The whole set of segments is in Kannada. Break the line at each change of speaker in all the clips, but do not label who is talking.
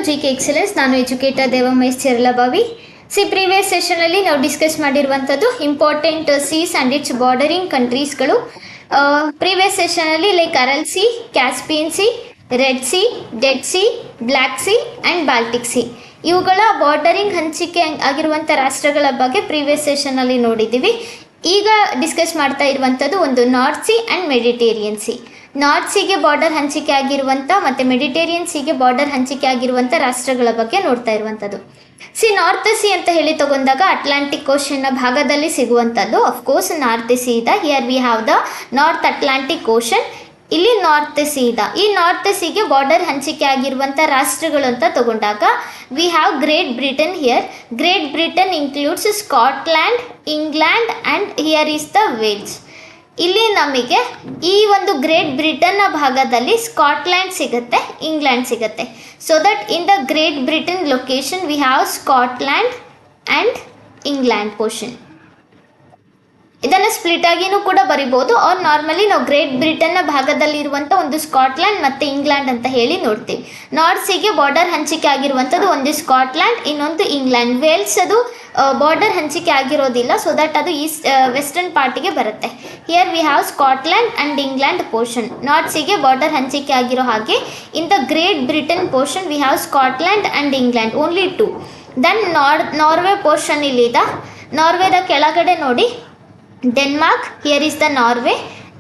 G K excellence. ನಾನು ಎಜುಕೇಟರ್ ದೇವಮಹೇಶ್ ಚೆರ್ಲಬಾವಿ. ಪ್ರೀವಿಯಸ್ ಸೆಷನಲ್ಲಿ ನಾವು ಡಿಸ್ಕಸ್ ಮಾಡಿರುವಂಥದ್ದು important seas and its bordering ಕಂಟ್ರೀಸ್ಗಳು. ಪ್ರೀವಿಯಸ್ ಸೆಷನಲ್ಲಿ like Aral Sea, Caspian Sea, Red Sea, Dead Sea, Black Sea and Baltic Sea, ಇವುಗಳ ಬಾರ್ಡರಿಂಗ್ ಹಂಚಿಕೆ ಆಗಿರುವಂಥ ರಾಷ್ಟ್ರಗಳ ಬಗ್ಗೆ ಪ್ರೀವಿಯಸ್ ಸೆಷನಲ್ಲಿ ನೋಡಿದ್ದೀವಿ. ಈಗ ಡಿಸ್ಕಸ್ ಮಾಡ್ತಾ ಇರುವಂಥದ್ದು ಒಂದು north C and Mediterranean C. North ಸಿಗೆ ಬಾರ್ಡರ್ ಹಂಚಿಕೆ ಆಗಿರುವಂಥ ಮತ್ತು ಮೆಡಿಟೇರಿಯನ್ ಸಿಗೆ ಬಾರ್ಡರ್ ಹಂಚಿಕೆ ಆಗಿರುವಂಥ ರಾಷ್ಟ್ರಗಳ ಬಗ್ಗೆ ನೋಡ್ತಾ ಇರುವಂಥದ್ದು. ನಾರ್ತ್ ಸಿ ಅಂತ ಹೇಳಿ ತಗೊಂಡಾಗ ಅಟ್ಲಾಂಟಿಕ್ ಓಷನ್ನ ಭಾಗದಲ್ಲಿ ಸಿಗುವಂಥದ್ದು. ಅಫ್ಕೋರ್ಸ್ ನಾರ್ತ್ ಸಿ ಇದೆ. Here we have the north Atlantic ocean. ಇಲ್ಲಿ ನಾರ್ತ್ ಸಿ ಇದೆ. ಈ ನಾರ್ತ್ ಸಿಗೆ ಬಾರ್ಡರ್ ಹಂಚಿಕೆ ಆಗಿರುವಂಥ ರಾಷ್ಟ್ರಗಳು ಅಂತ ತಗೊಂಡಾಗ we have great Britain here. Great Britain includes Scotland, England and here is the Wales. ಇಲ್ಲಿ ನಮಗೆ ಈ ಒಂದು ಗ್ರೇಟ್ ಬ್ರಿಟನ್ನ ಭಾಗದಲ್ಲಿ ಸ್ಕಾಟ್ಲ್ಯಾಂಡ್ ಸಿಗುತ್ತೆ, ಇಂಗ್ಲೆಂಡ್ ಸಿಗುತ್ತೆ. So that in the Great Britain location V have Scotland and England portion. ಇದನ್ನು ಸ್ಪ್ಲಿಟ್ ಆಗಿನೂ ಕೂಡ ಬರಿಬೋದು. ಆರ್ ನಾರ್ಮಲಿ ನಾವು ಗ್ರೇಟ್ ಬ್ರಿಟನ್ನ ಭಾಗದಲ್ಲಿ ಇರುವಂಥ ಒಂದು ಸ್ಕಾಟ್ಲ್ಯಾಂಡ್ ಮತ್ತು ಇಂಗ್ಲೆಂಡ್ ಅಂತ ಹೇಳಿ ನೋಡ್ತೀವಿ. ನಾರ್ತ್ ಸಿಗೆ ಬಾರ್ಡರ್ ಹಂಚಿಕೆ ಆಗಿರುವಂಥದ್ದು ಒಂದು ಸ್ಕಾಟ್ಲ್ಯಾಂಡ್, ಇನ್ನೊಂದು ಇಂಗ್ಲೆಂಡ್. ವೇಲ್ಸ್ ಅದು ಬಾರ್ಡರ್ ಹಂಚಿಕೆ ಆಗಿರೋದಿಲ್ಲ, ಸೊ ದಟ್ ಅದು ಈಸ್ಟ್ ವೆಸ್ಟರ್ನ್ ಪಾರ್ಟಿಗೆ ಬರುತ್ತೆ. Here we have Scotland and England portion. North ಸಿಗೆ ಬಾರ್ಡರ್ ಹಂಚಿಕೆ ಆಗಿರೋ ಹಾಗೆ in the Great Britain portion we have Scotland and England, only two. Then Norway portion ಇಲ್ಲಿದೆ. ನಾರ್ವೆದ ಕೆಳಗಡೆ ನೋಡಿ Denmark, here is the Norway.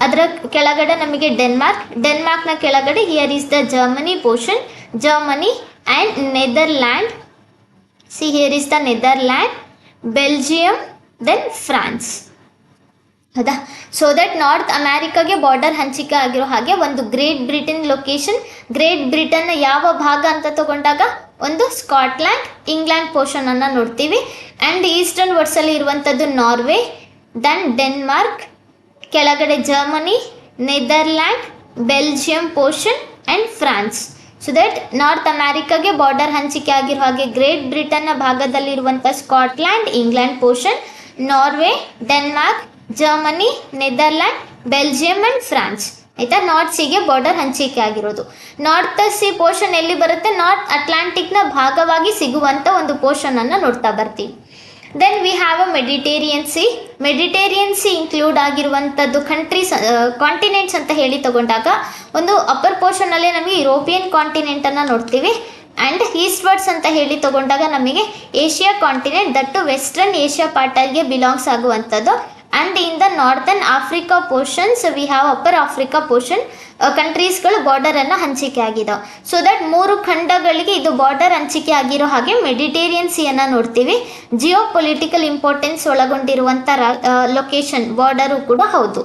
ಅದರ ಕೆಳಗಡೆ ನಮಗೆ ಡೆನ್ಮಾರ್ಕ್ನ ಕೆಳಗಡೆ here is the Germany portion, Germany and Netherland. See here is the Netherland, Belgium, then France. ಹೌದಾ? ಸೊ ದಟ್ ನಾರ್ತ್ ಅಮ್ಯಾರಿಕಾಗೆ ಬಾರ್ಡರ್ ಹಂಚಿಕೆ ಆಗಿರೋ ಹಾಗೆ ಒಂದು ಗ್ರೇಟ್ ಬ್ರಿಟನ್ ಲೊಕೇಶನ್. ಗ್ರೇಟ್ ಬ್ರಿಟನ್ನ ಯಾವ ಭಾಗ ಅಂತ ತಗೊಂಡಾಗ ಒಂದು ಸ್ಕಾಟ್ಲ್ಯಾಂಡ್, ಇಂಗ್ಲೆಂಡ್ ಪೋರ್ಷನನ್ನು ನೋಡ್ತೀವಿ. ಆ್ಯಂಡ್ ಈಸ್ಟರ್ನ್ ವರ್ಡ್ಸಲ್ಲಿ ಇರುವಂಥದ್ದು ನಾರ್ವೆ, ದೆನ್ ಡೆನ್ಮಾರ್ಕ್, ಕೆಳಗಡೆ Germany, Netherland, Belgium portion and France. So that north ಅಮ್ಯಾರಿಕಾಗೆ ಬಾರ್ಡರ್ ಹಂಚಿಕೆ ಆಗಿರೋ ಹಾಗೆ ಗ್ರೇಟ್ ಬ್ರಿಟನ್ನ ಭಾಗದಲ್ಲಿರುವಂಥ Scotland, England portion, Norway, Denmark, Germany, Netherland, Belgium and France. ಆಯಿತಾ? ನಾರ್ತ್ ಸಿಗೆ ಬಾರ್ಡರ್ ಹಂಚಿಕೆ ಆಗಿರೋದು. ನಾರ್ತ್ ಸಿ ಪೋರ್ಷನ್ ಎಲ್ಲಿ ಬರುತ್ತೆ? ನಾರ್ತ್ ಅಟ್ಲಾಂಟಿಕ್ನ ಭಾಗವಾಗಿ ಸಿಗುವಂಥ ಒಂದು ಪೋರ್ಷನನ್ನು ನೋಡ್ತಾ ಬರ್ತೀವಿ. Then we have a Mediterranean sea. Mediterranean sea include ಆಗಿರುವಂಥದ್ದು ಕಂಟ್ರೀಸ್, ಕಾಂಟಿನೆಂಟ್ಸ್ ಅಂತ ಹೇಳಿ ತಗೊಂಡಾಗ ಒಂದು ಅಪ್ಪರ್ ಪೋರ್ಷನಲ್ಲಿ ನಮಗೆ ಯುರೋಪಿಯನ್ ಕಾಂಟಿನೆಂಟನ್ನು ನೋಡ್ತೀವಿ. ಆ್ಯಂಡ್ ಈಸ್ಟ್ ವರ್ಡ್ಸ್ ಅಂತ ಹೇಳಿ ತಗೊಂಡಾಗ ನಮಗೆ Asia continent, that western Asia ಪಾರ್ಟಲ್ಗೆ ಬಿಲಾಂಗ್ಸ್ ಆಗುವಂಥದ್ದು. And in the northern Africa portions we have upper Africa portion. ಕಂಟ್ರೀಸ್ಗಳು ಬಾರ್ಡರನ್ನು ಹಂಚಿಕೆ ಆಗಿದ್ದಾವೆ. ಸೊ ದಟ್ ಮೂರು ಖಂಡಗಳಿಗೆ ಇದು ಬಾರ್ಡರ್ ಹಂಚಿಕೆ ಆಗಿರೋ ಹಾಗೆ ಮೆಡಿಟೇರಿಯನ್ ಸಿಯನ್ನು ನೋಡ್ತೀವಿ. ಜಿಯೋ ಪೊಲಿಟಿಕಲ್ ಇಂಪಾರ್ಟೆನ್ಸ್ ಒಳಗೊಂಡಿರುವಂಥ ಲೊಕೇಶನ್ ಬಾರ್ಡರು ಕೂಡ ಹೌದು.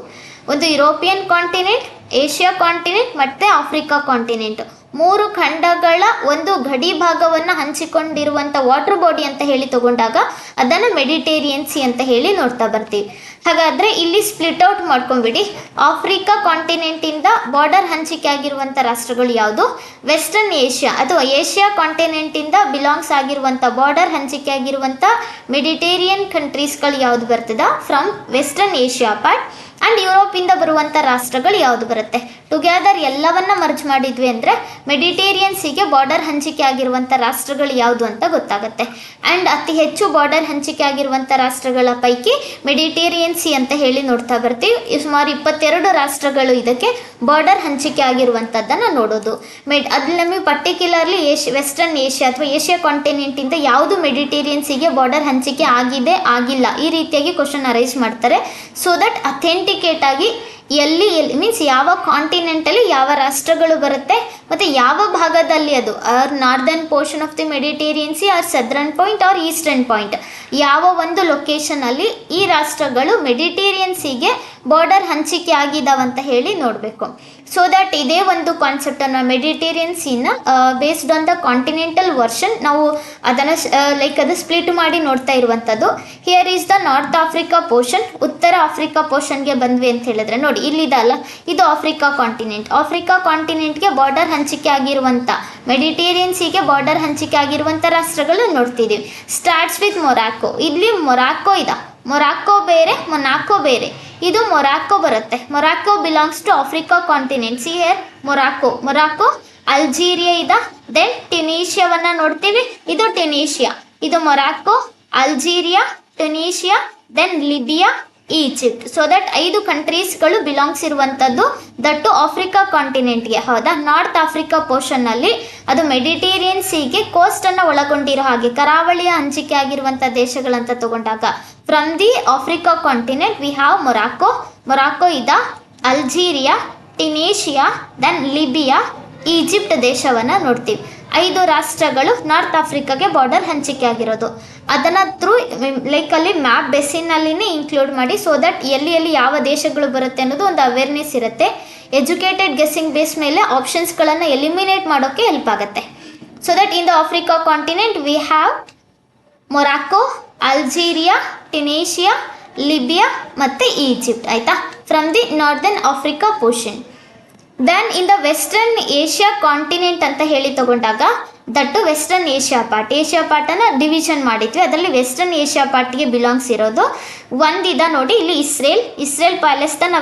ಒಂದು ಯುರೋಪಿಯನ್ ಕಾಂಟಿನೆಂಟ್, ಏಷ್ಯಾ ಕಾಂಟಿನೆಂಟ್ ಮತ್ತು ಆಫ್ರಿಕಾ ಕಾಂಟಿನೆಂಟ್, ಮೂರು ಖಂಡಗಳ ಒಂದು ಗಡಿ ಭಾಗವನ್ನು ಹಂಚಿಕೊಂಡಿರುವಂಥ ವಾಟರ್ ಬಾಡಿ ಅಂತ ಹೇಳಿ ತಗೊಂಡಾಗ ಅದನ್ನು ಮೆಡಿಟೇರಿಯನ್ ಸಿ ಅಂತ ಹೇಳಿ ನೋಡ್ತಾ ಬರ್ತೀವಿ. ಹಾಗಾದರೆ ಇಲ್ಲಿ ಸ್ಪ್ಲಿಟ್ ಔಟ್ ಮಾಡ್ಕೊಂಬಿಡಿ. ಆಫ್ರಿಕಾ ಕಾಂಟಿನೆಂಟಿಂದ ಬಾರ್ಡರ್ ಹಂಚಿಕೆ ಆಗಿರುವಂಥ ರಾಷ್ಟ್ರಗಳು ಯಾವುದು? ವೆಸ್ಟರ್ನ್ ಏಷ್ಯಾ ಅಥವಾ ಏಷ್ಯಾ ಕಾಂಟಿನೆಂಟಿಂದ ಬಿಲಾಂಗ್ಸ್ ಆಗಿರುವಂಥ ಬಾರ್ಡರ್ ಹಂಚಿಕೆ ಆಗಿರುವಂಥ ಮೆಡಿಟೇರಿಯನ್ ಕಂಟ್ರೀಸ್ಗಳು ಯಾವುದು ಬರ್ತದೆ? From western Asia part. And ಯುರೋಪಿಂದ ಬರುವಂಥ ರಾಷ್ಟ್ರಗಳು ಯಾವುದು ಬರುತ್ತೆ? ಟುಗೆದರ್ ಎಲ್ಲವನ್ನ ಮರ್ಜ್ ಮಾಡಿದ್ವಿ ಅಂದರೆ ಮೆಡಿಟೇರಿಯನ್ ಸಿಗೆ ಬಾರ್ಡರ್ ಹಂಚಿಕೆ ಆಗಿರುವಂಥ ರಾಷ್ಟ್ರಗಳು ಯಾವುದು ಅಂತ ಗೊತ್ತಾಗುತ್ತೆ. ಆ್ಯಂಡ್ ಅತಿ ಹೆಚ್ಚು ಬಾರ್ಡರ್ ಹಂಚಿಕೆ ಆಗಿರುವಂಥ ರಾಷ್ಟ್ರಗಳ ಪೈಕಿ ಮೆಡಿಟೇರಿಯನ್ ಸಿ ಅಂತ ಹೇಳಿ ನೋಡ್ತಾ ಬರ್ತೀವಿ. ಸುಮಾರು 22 ರಾಷ್ಟ್ರಗಳು ಇದಕ್ಕೆ ಬಾರ್ಡರ್ ಹಂಚಿಕೆ ಆಗಿರುವಂಥದ್ದನ್ನು ನೋಡೋದು. ಅದು ನಮಗೆ ಪರ್ಟಿಕ್ಯುಲರ್ಲಿ ವೆಸ್ಟರ್ನ್ ಏಷ್ಯಾ ಅಥವಾ ಏಷ್ಯಾ ಕಾಂಟಿನೆಂಟಿಂದ ಯಾವುದು ಮೆಡಿಟೇರಿಯನ್ ಸಿಗೆ ಬಾರ್ಡರ್ ಹಂಚಿಕೆ ಆಗಿದೆ, ಆಗಿಲ್ಲ, ಈ ರೀತಿಯಾಗಿ ಕ್ವಶನ್ ಅರೈಸ್ ಮಾಡ್ತಾರೆ. ಸೊ ದಟ್ ಅಥೆಂಟಿಕೇಟ್ ಆಗಿ ಎಲ್ಲಿ ಮೀನ್ಸ್ ಯಾವ ಕಾಂಟಿನೆಂಟಲ್ಲಿ ಯಾವ ರಾಷ್ಟ್ರಗಳು ಬರುತ್ತೆ ಮತ್ತು ಯಾವ ಭಾಗದಲ್ಲಿ ಅದು northern portion of the Mediterranean sea or southern point or eastern point, ಯಾವ ಒಂದು ಲೊಕೇಶನಲ್ಲಿ ಈ ರಾಷ್ಟ್ರಗಳು ಮೆಡಿಟೇರಿಯನ್ ಸಿಗೆ ಬಾರ್ಡರ್ ಹಂಚಿಕೆ ಆಗಿದಾವಂತ ಹೇಳಿ ನೋಡಬೇಕು. ಸೊ ದಟ್ ಇದೇ ಒಂದು ಕಾನ್ಸೆಪ್ಟನ್ನು ಮೆಡಿಟೇರಿಯನ್ ಸೀನ based on the continental version ನಾವು ಅದನ್ನು ಲೈಕ್ ಅದು ಸ್ಪ್ಲಿಟ್ ಮಾಡಿ ನೋಡ್ತಾ ಇರುವಂಥದ್ದು. Here is the north Africa portion. ಉತ್ತರ ಆಫ್ರಿಕಾ ಪೋರ್ಷನ್ಗೆ ಬಂದ್ವಿ ಅಂತ ಹೇಳಿದ್ರೆ ನೋಡಿ ಇಲ್ಲಿದೆ ಅಲ್ಲ, ಇದು ಆಫ್ರಿಕಾ ಕಾಂಟಿನೆಂಟ್. ಆಫ್ರಿಕಾ ಕಾಂಟಿನೆಂಟ್ಗೆ ಬಾರ್ಡರ್ ಹಂಚಿಕೆ ಆಗಿರುವಂಥ ಮೆಡಿಟೇರಿಯನ್ ಸಿಗೆ ಬಾರ್ಡರ್ ಹಂಚಿಕೆ ಆಗಿರುವಂಥ ರಾಷ್ಟ್ರಗಳು ನೋಡ್ತಿದ್ದೀವಿ. Starts with Morocco. ಇಲ್ಲಿ ಮೊರಾಕೋ ಇದೆ. ಮೊರಾಕೋ ಬೇರೆ, ಮೊನಾಕೋ ಬೇರೆ. ಇದು ಮೊರಾಕೋ ಬರುತ್ತೆ. Morocco belongs to Africa continent. See here Morocco Algeria ಇದೆ. ದೆನ್ ಟ್ಯುನೀಷಿಯಾವನ್ನ ನೋಡ್ತೀವಿ, ಇದು ಟ್ಯುನೀಷಿಯಾ. ಇದು Morocco, Algeria, Tunisia, then Libya, Egypt. So that 5 ಕಂಟ್ರೀಸ್ಗಳು ಬಿಲಾಂಗ್ಸ್ ಇರುವಂಥದ್ದು ದಟ್ಟು ಆಫ್ರಿಕಾ ಕಾಂಟಿನೆಂಟ್ಗೆ. ಹೌದಾ, ನಾರ್ತ್ ಆಫ್ರಿಕಾ ಪೋರ್ಷನ್ನಲ್ಲಿ ಅದು ಮೆಡಿಟೇರಿಯನ್ ಸೀಗೆ ಕೋಸ್ಟನ್ನು ಒಳಗೊಂಡಿರೋ ಹಾಗೆ ಕರಾವಳಿಯ ಹಂಚಿಕೆ ಆಗಿರುವಂಥ ದೇಶಗಳಂತ ತಗೊಂಡಾಗ from the Africa continent we have Morocco ಇದೆ, Algeria, Tunisia, then Libya, Egypt ದೇಶವನ್ನು ನೋಡ್ತೀವಿ. 5 ರಾಷ್ಟ್ರಗಳು ನಾರ್ತ್ ಆಫ್ರಿಕಾಗೆ ಬಾರ್ಡರ್ ಹಂಚಿಕೆ ಆಗಿರೋದು. ಅದನ್ನು ಥ್ರೂ ಲೈಕ್ ಅಲ್ಲಿ ಮ್ಯಾಪ್ ಬೆಸಿನ್ನಲ್ಲಿನೇ ಇನ್ಕ್ಲೂಡ್ ಮಾಡಿ, ಸೊ ದಟ್ ಎಲ್ಲಿ ಎಲ್ಲಿ ಯಾವ ದೇಶಗಳು ಬರುತ್ತೆ ಅನ್ನೋದು ಒಂದು ಅವೇರ್ನೆಸ್ ಇರುತ್ತೆ. ಎಜುಕೇಟೆಡ್ ಗೆಸ್ಸಿಂಗ್ ಬೇಸ್ ಮೇಲೆ ಆಪ್ಷನ್ಸ್ಗಳನ್ನು ಎಲಿಮಿನೇಟ್ ಮಾಡೋಕ್ಕೆ ಹೆಲ್ಪ್ ಆಗುತ್ತೆ. So that in the Africa continent we have Morocco, Algeria, Tunisia, Libya ಮತ್ತು ಈಜಿಪ್ಟ್. ಆಯಿತಾ, from the northern Africa portion. Then in the western Asia continent ಅಂತ ಹೇಳಿ ತಗೊಂಡಾಗ ದಟ್ಟು ವೆಸ್ಟರ್ನ್ ಏಷ್ಯಾ ಪಾರ್ಟನ್ನು ಡಿವಿಷನ್ ಮಾಡಿದ್ವಿ. ಅದರಲ್ಲಿ ವೆಸ್ಟರ್ನ್ ಏಷ್ಯಾ ಪಾರ್ಟ್ಗೆ ಬಿಲಾಂಗ್ಸ್ ಇರೋದು ಒಂದಿದೆ ನೋಡಿ. ಇಲ್ಲಿ ಇಸ್ರೇಲ್ ಪ್ಯಾಲೆಸ್ತೈನ್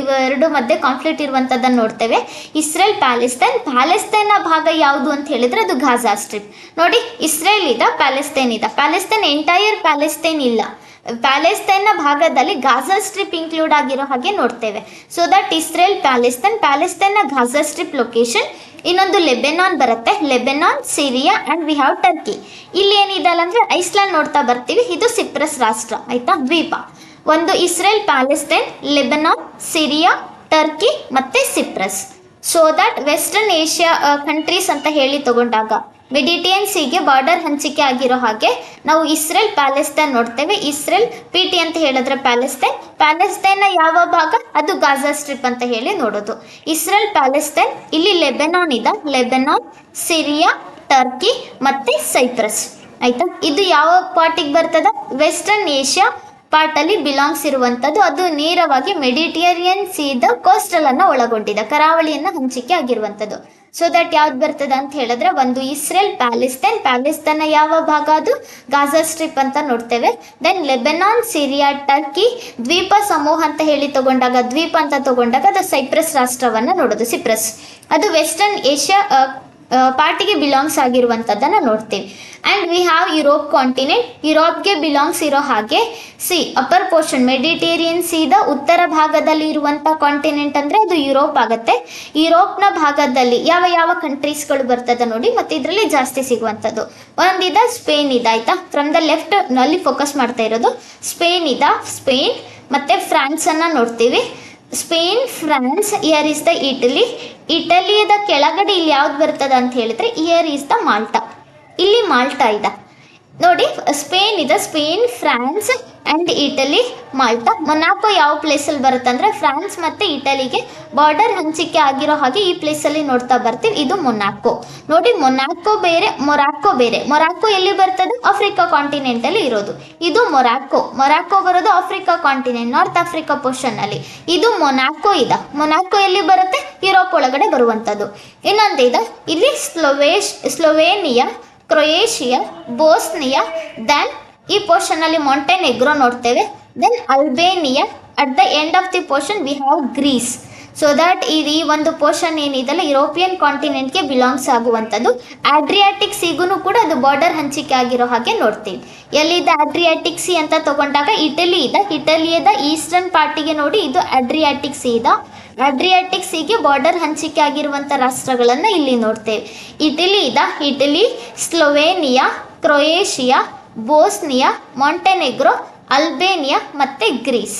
ಇವೆರಡು ಮಧ್ಯೆ ಕಾನ್ಫ್ಲಿಕ್ಟ್ ಇರುವಂಥದ್ದನ್ನು ನೋಡ್ತೇವೆ. ಇಸ್ರೇಲ್ ಪ್ಯಾಲೆಸ್ತೈನ್ನ ಭಾಗ ಯಾವುದು ಅಂತ ಹೇಳಿದರೆ ಅದು ಗಾಜಾ ಸ್ಟ್ರಿಪ್. ನೋಡಿ, ಇಸ್ರೇಲ್ ಇದೆ, ಪ್ಯಾಲೆಸ್ತೈನ್ ಎಂಟೈರ್ ಪ್ಯಾಲೆಸ್ತೈನ್ ಇಲ್ಲ. ಪ್ಯಾಲೆಸ್ತೈನ್ನ ಭಾಗದಲ್ಲಿ ಗಾಜಾ ಸ್ಟ್ರಿಪ್ ಇನ್ಕ್ಲೂಡ್ ಆಗಿರೋ ಹಾಗೆ ನೋಡ್ತೇವೆ. ಸೊ ದಟ್ ಇಸ್ರೇಲ್ ಪ್ಯಾಲೆಸ್ತೈನ್ನ ಗಾಜಾ ಸ್ಟ್ರಿಪ್ ಲೊಕೇಶನ್. ಇನ್ನೊಂದು ಲೆಬೆನಾನ್ ಬರುತ್ತೆ, Lebanon, Syria and we have Turkey. ಇಲ್ಲಿ ಏನಿದಲ್ಲ ಅಂದರೆ ಐಸ್ಲ್ಯಾಂಡ್ ನೋಡ್ತಾ ಬರ್ತೀವಿ, ಇದು ಸಿಪ್ರಸ್ ರಾಷ್ಟ್ರ. ಆಯಿತಾ, ದ್ವೀಪ. ಒಂದು Israel, Palestine, Lebanon, Syria, Turkey ಮತ್ತು Cyprus. So that western Asia countries ಅಂತ ಹೇಳಿ ತಗೊಂಡಾಗ ಮೆಡಿಟೇರಿಯನ್ ಸೀಗೆ ಬಾರ್ಡರ್ ಹಂಚಿಕೆ ಆಗಿರೋ ಹಾಗೆ ನಾವು ಇಸ್ರೇಲ್ ಪ್ಯಾಲೆಸ್ತೈನ್ ನೋಡ್ತೇವೆ. ಇಸ್ರೇಲ್ PT ಅಂತ ಹೇಳಿದ್ರೆ ಪ್ಯಾಲೆಸ್ತೈನ್ನ ಯಾವ ಭಾಗ ಅದು ಗಾಜಾ ಸ್ಟ್ರಿಪ್ ಅಂತ ಹೇಳಿ ನೋಡೋದು. ಇಸ್ರೇಲ್ ಪ್ಯಾಲೆಸ್ತೈನ್, ಇಲ್ಲಿ ಲೆಬೆನಾನ್ ಇದೆ, ಲೆಬೆನಾನ್, ಸಿರಿಯಾ, ಟರ್ಕಿ ಮತ್ತು ಸೈಪ್ರಸ್. ಆಯಿತಾ, ಇದು ಯಾವ ಪಾರ್ಟಿಗೆ ಬರ್ತದ? ವೆಸ್ಟರ್ನ್ ಏಷ್ಯಾ ಪಾರ್ಟಲ್ಲಿ ಬಿಲಾಂಗ್ಸ್ ಇರುವಂಥದ್ದು. ಅದು ನೇರವಾಗಿ ಮೆಡಿಟೇರಿಯನ್ ಸೀದ ಕೋಸ್ಟಲನ್ನು ಒಳಗೊಂಡಿದೆ, ಕರಾವಳಿಯನ್ನು ಹಂಚಿಕೆ ಆಗಿರುವಂಥದ್ದು. ಸೊ ದಟ್ ಯಾವ್ದು ಬರ್ತದೆ ಅಂತ ಹೇಳಿದ್ರೆ ಒಂದು ಇಸ್ರೇಲ್ ಪ್ಯಾಲೆಸ್ತೈನ್ನ ಯಾವ ಭಾಗ ಅದು ಗಾಜಾ ಸ್ಟ್ರಿಪ್ ಅಂತ ನೋಡ್ತೇವೆ. ದೆನ್ ಲೆಬೆನಾನ್, ಸಿರಿಯಾ, ಟರ್ಕಿ, ದ್ವೀಪ ಸಮೂಹ ಅಂತ ಹೇಳಿ ತಗೊಂಡಾಗ ಅದು ಸೈಪ್ರಸ್ ರಾಷ್ಟ್ರವನ್ನು ನೋಡೋದು. ಸಿಪ್ರಸ್ ಅದು ವೆಸ್ಟರ್ನ್ ಏಷ್ಯಾ ಪಾರ್ಟಿಗೆ ಬಿಲಾಂಗ್ಸ್ ಆಗಿರುವಂಥದ್ದನ್ನು ನೋಡ್ತೀವಿ. And we have Europe continent. ಯುರೋಪ್ಗೆ ಬಿಲಾಂಗ್ಸ್ ಇರೋ ಹಾಗೆ ಅಪ್ಪರ್ ಪೋರ್ಷನ್ ಮೆಡಿಟೇರಿಯನ್ ಸೀದ ಉತ್ತರ ಭಾಗದಲ್ಲಿ ಇರುವಂಥ ಕಾಂಟಿನೆಂಟ್ ಅಂದರೆ ಅದು ಯುರೋಪ್ ಆಗುತ್ತೆ. ಯುರೋಪ್ನ ಭಾಗದಲ್ಲಿ ಯಾವ ಯಾವ ಕಂಟ್ರೀಸ್ಗಳು ಬರ್ತದೆ ನೋಡಿ, ಮತ್ತು ಇದರಲ್ಲಿ ಜಾಸ್ತಿ ಸಿಗುವಂಥದ್ದು ಒಂದಿದೆ ಸ್ಪೇನ್ ಇದೆ. ಆಯಿತಾ, ಫ್ರಮ್ ದ ಲೆಫ್ಟ್ ನಲ್ಲಿ ಫೋಕಸ್ ಮಾಡ್ತಾ ಇರೋದು ಸ್ಪೇನ್ ಮತ್ತು ಫ್ರಾನ್ಸನ್ನು ನೋಡ್ತೀವಿ. Spain, France, here is the ಇಟಲಿಯದ ಕೆಳಗಡೆ ಇಲ್ಲಿ ಯಾವ್ದು ಬರ್ತದೆ ಅಂತ ಹೇಳಿದ್ರೆ ಇಯರ್ ಈಸ್ ದ ಮಾಲ್ಟಾ. ಇಲ್ಲಿ ಮಾಲ್ಟಾ ಇದೆ ನೋಡಿ. Spain, France and Italy, Malta. Monaco ಯಾವ ಪ್ಲೇಸಲ್ಲಿ ಬರುತ್ತೆ ಅಂದರೆ ಫ್ರಾನ್ಸ್ ಮತ್ತು ಇಟಲಿಗೆ ಬಾರ್ಡರ್ ಹಂಚಿಕೆ ಆಗಿರೋ ಹಾಗೆ ಈ ಪ್ಲೇಸಲ್ಲಿ ನೋಡ್ತಾ ಬರ್ತೀವಿ. ಇದು ಮೊನಾಕೋ ನೋಡಿ. ಮೊನಾಕೋ ಬೇರೆ, ಮೊರಾಕೋ ಎಲ್ಲಿ ಬರ್ತದೆ? ಆಫ್ರಿಕಾ ಕಾಂಟಿನೆಂಟಲ್ಲಿ ಇರೋದು. ಇದು ಮೊರಾಕೋ ಬರೋದು ಆಫ್ರಿಕಾ ಕಾಂಟಿನೆಂಟ್, ನಾರ್ತ್ ಆಫ್ರಿಕಾ ಪೋರ್ಷನ್ನಲ್ಲಿ. ಇದು ಮೊನಾಕೋ ಎಲ್ಲಿ ಬರುತ್ತೆ? ಯುರೋಪ್ ಒಳಗಡೆ ಬರುವಂಥದ್ದು. ಇನ್ನೊಂದಿದೆ ಇಲ್ಲಿ ಸ್ಲೋವೇನಿಯಾ, ಕ್ರೊಯೇಷಿಯಾ, ಬೋಸ್ನಿಯಾ, ದೆನ್ ಈ ಪೋರ್ಷನ್ನಲ್ಲಿ ಮಾಂಟೆನೆಗ್ರೋ ನೋಡ್ತೇವೆ. Then Albania. At the end of the portion we have Greece. So that ಈ ಒಂದು ಪೋರ್ಷನ್ ಏನಿದೆಲ್ಲ ಯುರೋಪಿಯನ್ ಕಾಂಟಿನೆಂಟ್ಗೆ ಬಿಲಾಂಗ್ಸ್ ಆಗುವಂಥದ್ದು. ಆಡ್ರಿಯಾಟಿಕ್ ಸೀಗೂ ಕೂಡ ಅದು ಬಾರ್ಡರ್ ಹಂಚಿಕೆ ಆಗಿರೋ ಹಾಗೆ ನೋಡ್ತೀವಿ. ಎಲ್ಲಿದೆ ಆಡ್ರಿಯಾಟಿಕ್ ಸಿ ಅಂತ ತಗೊಂಡಾಗ ಇಟಲಿಯದ ಈಸ್ಟರ್ನ್ ಪಾರ್ಟಿಗೆ ನೋಡಿ, ಇದು ಆಡ್ರಿಯಾಟಿಕ್ ಸಿ ಇದೆ. ಅಡ್ರಿಯಾಟಿಕ್ ಸೀಗೆ ಬಾರ್ಡರ್ ಹಂಚಿಕೆ ಆಗಿರುವಂಥ ರಾಷ್ಟ್ರಗಳನ್ನು ಇಲ್ಲಿ ನೋಡ್ತೇವೆ. Italy, Slovenia, Croatia, Bosnia, Montenegro, Albania ಮತ್ತು ಗ್ರೀಸ್.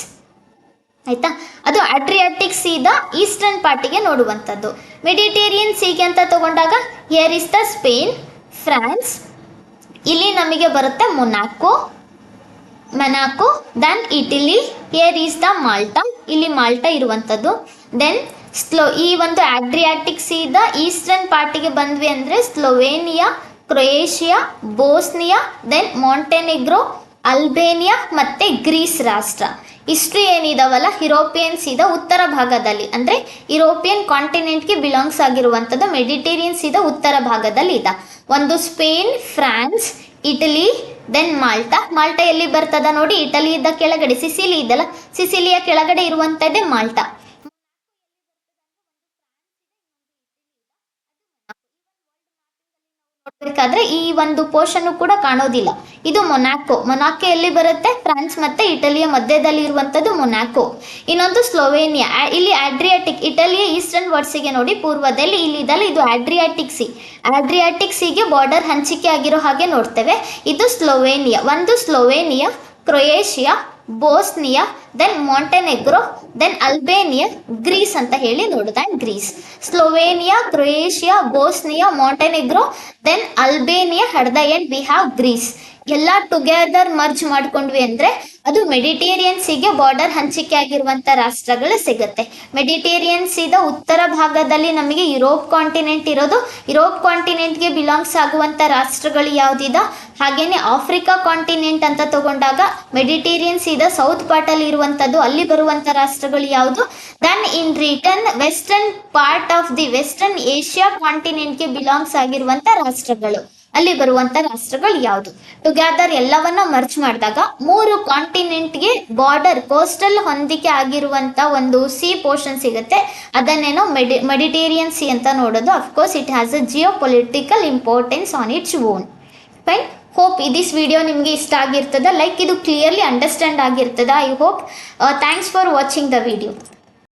ಆಯಿತಾ, ಅದು ಅಡ್ರಿಯಾಟಿಕ್ ಸೀದ ಈಸ್ಟರ್ನ್ ಪಾರ್ಟಿಗೆ ನೋಡುವಂಥದ್ದು. ಮೆಡಿಟೇರಿಯನ್ ಸೀಗೆ ಅಂತ ತಗೊಂಡಾಗ here is the Spain, France, ಇಲ್ಲಿ ನಮಗೆ ಬರುತ್ತೆ Monaco, then Italy, here is the Malta, ಇಲ್ಲಿ ಮಾಲ್ಟಾ ಇರುವಂಥದ್ದು. ದೆನ್ ಈ ಒಂದು ಆಡ್ರಿಯಾಟಿಕ್ ಸೀದ ಈಸ್ಟರ್ನ್ ಪಾರ್ಟಿಗೆ ಬಂದ್ವಿ ಅಂದರೆ Slovenia, Croatia, Bosnia, then Montenegro, Albania ಮತ್ತು ಗ್ರೀಸ್ ರಾಷ್ಟ್ರ. ಇಷ್ಟು ಏನಿದಾವಲ್ಲ ಯುರೋಪಿಯನ್ ಸೀದ ಉತ್ತರ ಭಾಗದಲ್ಲಿ, ಅಂದರೆ ಯುರೋಪಿಯನ್ ಕಾಂಟಿನೆಂಟ್ಗೆ ಬಿಲಾಂಗ್ಸ್ ಆಗಿರುವಂಥದ್ದು ಮೆಡಿಟೇರಿಯನ್ ಸೀದ ಉತ್ತರ ಭಾಗದಲ್ಲಿ ಇದೆ. ಒಂದು Spain, France, Italy, then Malta ಎಲ್ಲಿ ಬರ್ತದ ನೋಡಿ? ಇಟಲಿಯಿಂದ ಕೆಳಗಡೆ ಸಿಸಿಲಿ ಇದೆಲ್ಲ, ಸಿಸಿಲಿಯ ಕೆಳಗಡೆ ಇರುವಂಥದ್ದೇ ಮಾಲ್ಟಾ. ಬೇಕಾದ್ರೆ ಈ ಒಂದು ಪೋರ್ಷನ್ ಕೂಡ ಕಾಣೋದಿಲ್ಲ. ಇದು ಮೊನಾಕೋ. ಮೊನಾಕೋ ಎಲ್ಲಿ ಬರುತ್ತೆ? ಫ್ರಾನ್ಸ್ ಮತ್ತೆ ಇಟಲಿಯ ಮಧ್ಯದಲ್ಲಿ ಇರುವಂತದ್ದು ಮೊನಾಕೋ. ಇನ್ನೊಂದು ಸ್ಲೋವೇನಿಯಾ. ಇಲ್ಲಿ ಆಡ್ರಿಯಾಟಿಕ್, ಇಟಲಿಯ ಈಸ್ಟರ್ನ್ ವರ್ಡ್ಸಿಗೆ ನೋಡಿ ಪೂರ್ವದಲ್ಲಿ ಇಲ್ಲಿದಲ್ಲ, ಇದು ಆಡ್ರಿಯಾಟಿಕ್ ಸಿ. ಆಡ್ರಿಯಾಟಿಕ್ ಸಿಗೆ ಬಾರ್ಡರ್ ಹಂಚಿಕೆ ಆಗಿರೋ ಹಾಗೆ ನೋಡ್ತೇವೆ. ಇದು ಸ್ಲೋವೇನಿಯಾ. ಒಂದು Slovenia, Croatia, Bosnia, then Montenegro, then Albania, Greece ಅಂತ ಹೇಳಿ ನೋಡುದ. Greece, Slovenia, Croatia, Bosnia, Montenegro, then Albania, at the end we have Greece. ಎಲ್ಲ ಟುಗೆದರ್ ಮರ್ಜ್ ಮಾಡ್ಕೊಂಡ್ವಿ ಅಂದ್ರೆ ಅದು ಮೆಡಿಟೇರಿಯನ್ ಸಿಗೆ ಬಾರ್ಡರ್ ಹಂಚಿಕೆ ಆಗಿರುವಂತ ರಾಷ್ಟ್ರಗಳು ಸಿಗುತ್ತೆ. ಮೆಡಿಟೇರಿಯನ್ ಸಿದ ಉತ್ತರ ಭಾಗದಲ್ಲಿ ನಮಗೆ ಯುರೋಪ್ ಕಾಂಟಿನೆಂಟ್ ಇರೋದು. ಯುರೋಪ್ ಕಾಂಟಿನೆಂಟ್ಗೆ ಬಿಲಾಂಗ್ಸ್ ಆಗುವಂತ ರಾಷ್ಟ್ರಗಳು ಯಾವ್ದಿದ? ಹಾಗೇನೆ ಆಫ್ರಿಕಾ ಕಾಂಟಿನೆಂಟ್ ಅಂತ ತಗೊಂಡಾಗ ಮೆಡಿಟೇರಿಯನ್ ಸಿದ ಸೌತ್ ಪಾರ್ಟ್ ಅಲ್ಲಿ ಇರುವಂತದ್ದು, ಅಲ್ಲಿ ಬರುವಂತ ರಾಷ್ಟ್ರಗಳು ಯಾವುದು? Then in return western part of the western Asia ಕಾಂಟಿನೆಂಟ್ಗೆ ಬಿಲಾಂಗ್ಸ್ ಆಗಿರುವಂತ ರಾಷ್ಟ್ರಗಳು, ಅಲ್ಲಿ ಬರುವಂತ ರಾಷ್ಟ್ರಗಳು ಯಾವುದು? ಟುಗೆದರ್ ಎಲ್ಲವನ್ನ ಮರ್ಚ್ ಮಾಡಿದಾಗ 3 ಕಾಂಟಿನೆಂಟ್ಗೆ ಬಾರ್ಡರ್ ಕೋಸ್ಟಲ್ ಹೊಂದಿಕೆ ಆಗಿರುವಂತ ಒಂದು ಸಿ ಪೋರ್ಷನ್ ಸಿಗುತ್ತೆ. ಅದನ್ನೇನೋ ಮೆಡಿಟೇರಿಯನ್ ಸಿ ಅಂತ ನೋಡೋದು. Of course it has a Jio political importance on its own. Fine. Hope this video ನಿಮಗೆ ಇಷ್ಟ ಆಗಿರ್ತದ. ಲೈಕ್ ಇದು ಕ್ಲಿಯರ್ಲಿ ಅಂಡರ್ಸ್ಟ್ಯಾಂಡ್ ಆಗಿರ್ತದ. I hope. Thanks for watching the video.